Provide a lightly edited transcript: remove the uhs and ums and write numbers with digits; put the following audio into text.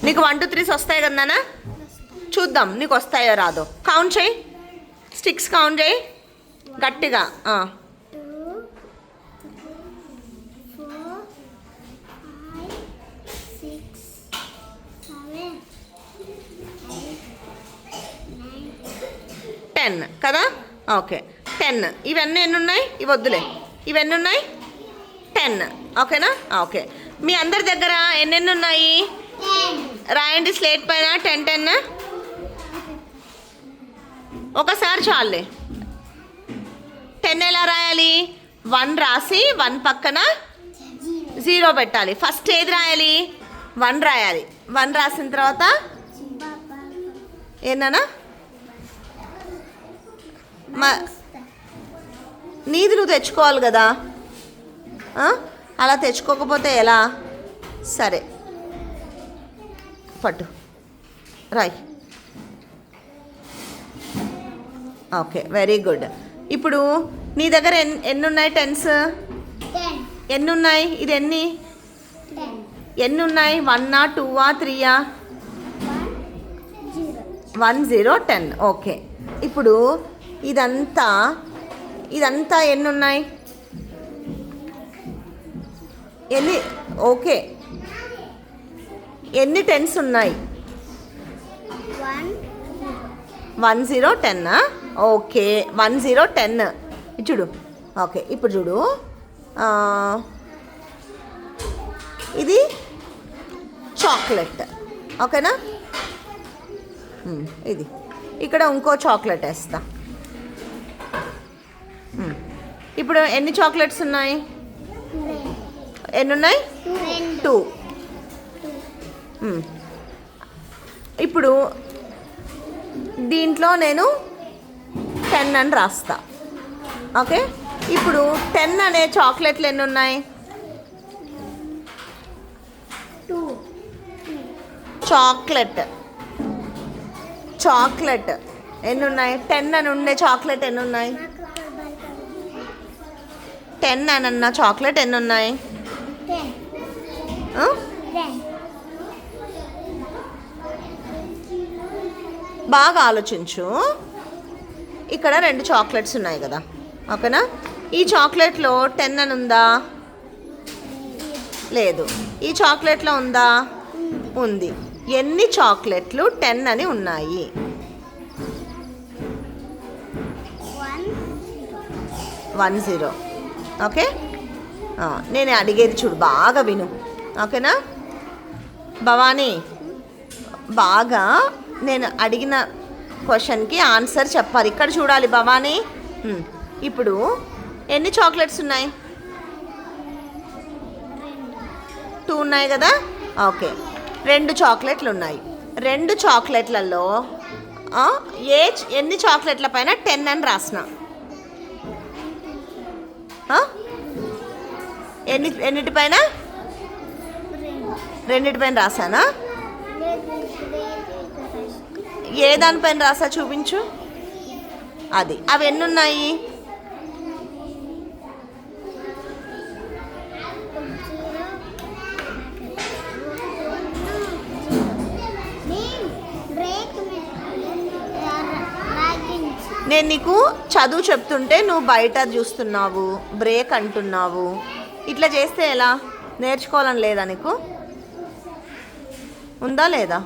నీకు 1 2 3 వస్తాయి కదా నాన్న? చూద్దాం నీకు వస్తాయో రాదో. కౌంట్ చేయి, స్టిక్స్ కౌంట్ చేయి గట్టిగా. 10 కదా? ఓకే 10. ఇవన్నీ ఎన్ని ఉన్నాయి? ఇవి వద్దులే, ఇవన్నీ ఉన్నాయి 10. ఓకేనా? ఓకే. మీ అందరి దగ్గర ఎన్నెన్ని ఉన్నాయి రాయండి స్లేట్ పైన. 10 10 ఒకసారి చాలులే. 10 ఎలా రాయాలి? 1 రాసి 1 పక్కన 0 పెట్టాలి. ఫస్ట్ ఏది రాయాలి? 1 రాయాలి. 1 రాసిన తర్వాత ఏనా నీది నువ్వు తెచ్చుకోవాలి కదా, అలా తెచ్చుకోకపోతే ఎలా? సరే పట్టు రాయ్. Okay very good. ఇప్పుడు నీ దగ్గర ఎన్ని ఉన్నాయి టెన్స్? ఎన్ని ఉన్నాయి? ఇది ఎన్ని ఉన్నాయి? 1 2 3? 1 0 10. ఓకే. ఇప్పుడు ఇదంతా ఎన్ని ఉన్నాయి? ఎన్ని? ఓకే, ఎన్ని టెన్స్ ఉన్నాయి? 1 0 10. ఓకే 1 0 10 చూడు. ఓకే ఇప్పుడు చూడు, ఇది చాక్లెట్. ఓకేనా? ఇది ఇక్కడ ఇంకో చాక్లెట్ వేస్తా. ఇప్పుడు ఎన్ని చాక్లెట్స్ ఉన్నాయి? ఎన్ని ఉన్నాయి? 2. ఇప్పుడు దీంట్లో నేను 10 అని రాస్తా. ఓకే. ఇప్పుడు 10 అనే చాక్లెట్లు ఎన్ని ఉన్నాయి? చాక్లెట్ ఎన్ని ఉన్నాయి? 10 అని ఉండే చాక్లెట్ ఎన్ని ఉన్నాయి? 10 అని అన్న చాక్లెట్ ఎన్ని ఉన్నాయి? బాగా ఆలోచించు. ఇక్కడ 2 చాక్లెట్స్ ఉన్నాయి కదా, ఓకేనా? ఈ చాక్లెట్లో 10 అని ఉందా? లేదు. ఈ చాక్లెట్లో ఉందా? ఉంది. ఎన్ని చాక్లెట్లు 10 అని ఉన్నాయి? 1 0. ఓకే. నేను అడిగేది చూడు, బాగా విను. ఓకేనా భవానీ? బాగా నేను అడిగిన క్వశ్చన్కి ఆన్సర్ చెప్పాలి. ఇక్కడ చూడాలి భవానీ. ఇప్పుడు ఎన్ని చాక్లెట్స్ ఉన్నాయి? 2 ఉన్నాయి కదా? ఓకే 2 చాక్లెట్లు ఉన్నాయి. 2 చాక్లెట్లలో ఎన్ని చాక్లెట్ల పైన 10 అని రాసిన? ఎన్నిటిపైన? 2పైన రాసానా? ఏ దానిపైన రాసా చూపించు. అది. అవి ఎన్ని ఉన్నాయి? నేను నీకు చదువు చెప్తుంటే నువ్వు బయట చూస్తున్నావు, బ్రేక్ అంటున్నావు. ఇట్లా చేస్తే ఎలా? నేర్చుకోవాలని లేదా నీకు? ఉందా లేదా?